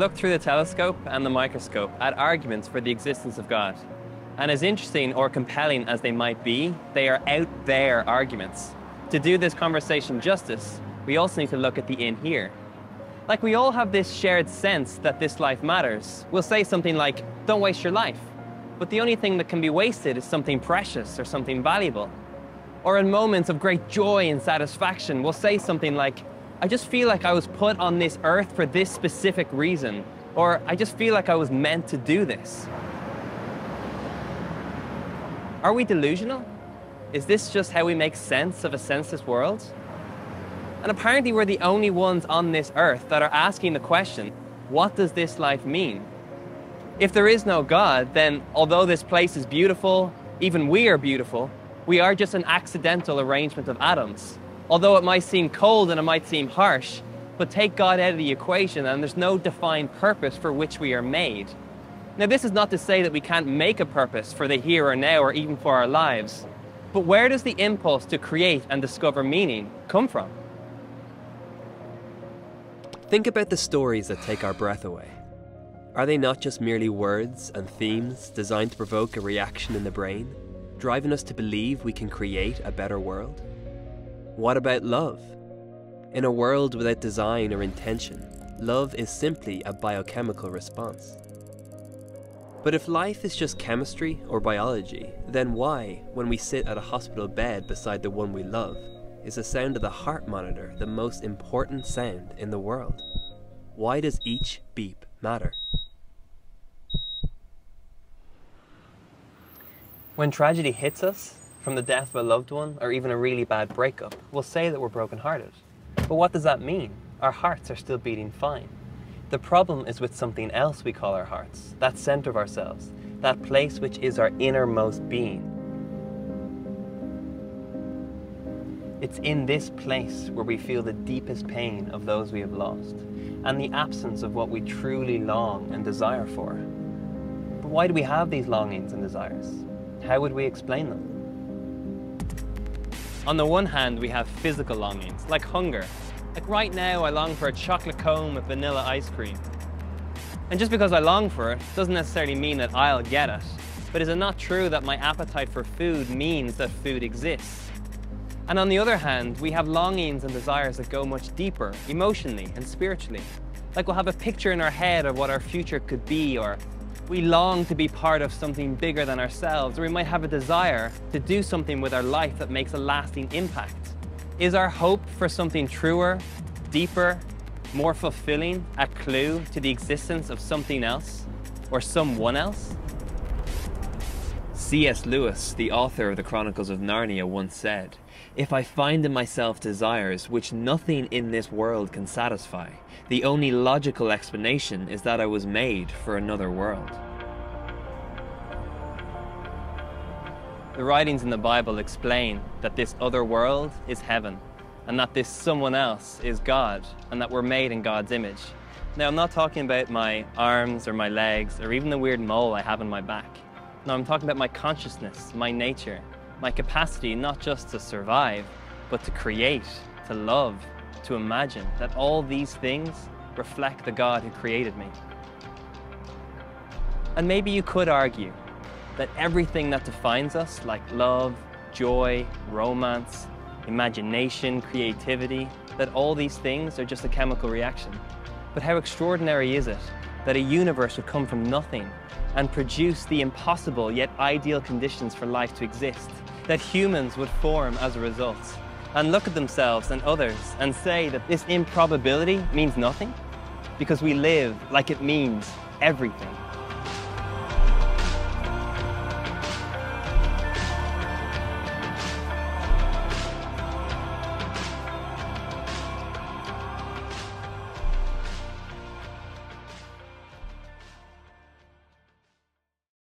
looked through the telescope and the microscope at arguments for the existence of God. And as interesting or compelling as they might be, they are out there arguments. To do this conversation justice, we also need to look at the in here. Like, we all have this shared sense that this life matters. We'll say something like, don't waste your life. But the only thing that can be wasted is something precious or something valuable. Or in moments of great joy and satisfaction, we'll say something like, I just feel like I was put on this earth for this specific reason. Or I just feel like I was meant to do this. Are we delusional? Is this just how we make sense of a senseless world? And apparently we're the only ones on this earth that are asking the question, what does this life mean? If there is no God, then although this place is beautiful, even we are beautiful, we are just an accidental arrangement of atoms. Although it might seem cold and it might seem harsh, but take God out of the equation and there's no defined purpose for which we are made. Now, this is not to say that we can't make a purpose for the here or now or even for our lives, but where does the impulse to create and discover meaning come from? Think about the stories that take our breath away. Are they not just merely words and themes designed to provoke a reaction in the brain, driving us to believe we can create a better world? What about love? In a world without design or intention, love is simply a biochemical response. But if life is just chemistry or biology, then why, when we sit at a hospital bed beside the one we love, is the sound of the heart monitor the most important sound in the world? Why does each beep matter? When tragedy hits us, from the death of a loved one or even a really bad breakup, we'll say that we're brokenhearted. But what does that mean? Our hearts are still beating fine. The problem is with something else we call our hearts, that center of ourselves, that place which is our innermost being. It's in this place where we feel the deepest pain of those we have lost, and the absence of what we truly long and desire for. But why do we have these longings and desires? How would we explain them? On the one hand, we have physical longings, like hunger. Like right now, I long for a chocolate cone with vanilla ice cream. And just because I long for it doesn't necessarily mean that I'll get it. But is it not true that my appetite for food means that food exists? And on the other hand, we have longings and desires that go much deeper, emotionally and spiritually. Like we'll have a picture in our head of what our future could be, or we long to be part of something bigger than ourselves, or we might have a desire to do something with our life that makes a lasting impact. Is our hope for something truer, deeper, more fulfilling a clue to the existence of something else or someone else? C.S. Lewis, the author of the Chronicles of Narnia, once said, "If I find in myself desires which nothing in this world can satisfy, the only logical explanation is that I was made for another world." The writings in the Bible explain that this other world is heaven, and that this someone else is God, and that we're made in God's image. Now, I'm not talking about my arms or my legs, or even the weird mole I have on my back. No, I'm talking about my consciousness, my nature, my capacity not just to survive, but to create, to love, to imagine, that all these things reflect the God who created me. And maybe you could argue that everything that defines us, like love, joy, romance, imagination, creativity, that all these things are just a chemical reaction. But how extraordinary is it that a universe would come from nothing and produce the impossible yet ideal conditions for life to exist, that humans would form as a result, and look at themselves and others and say that this improbability means nothing, because we live like it means everything.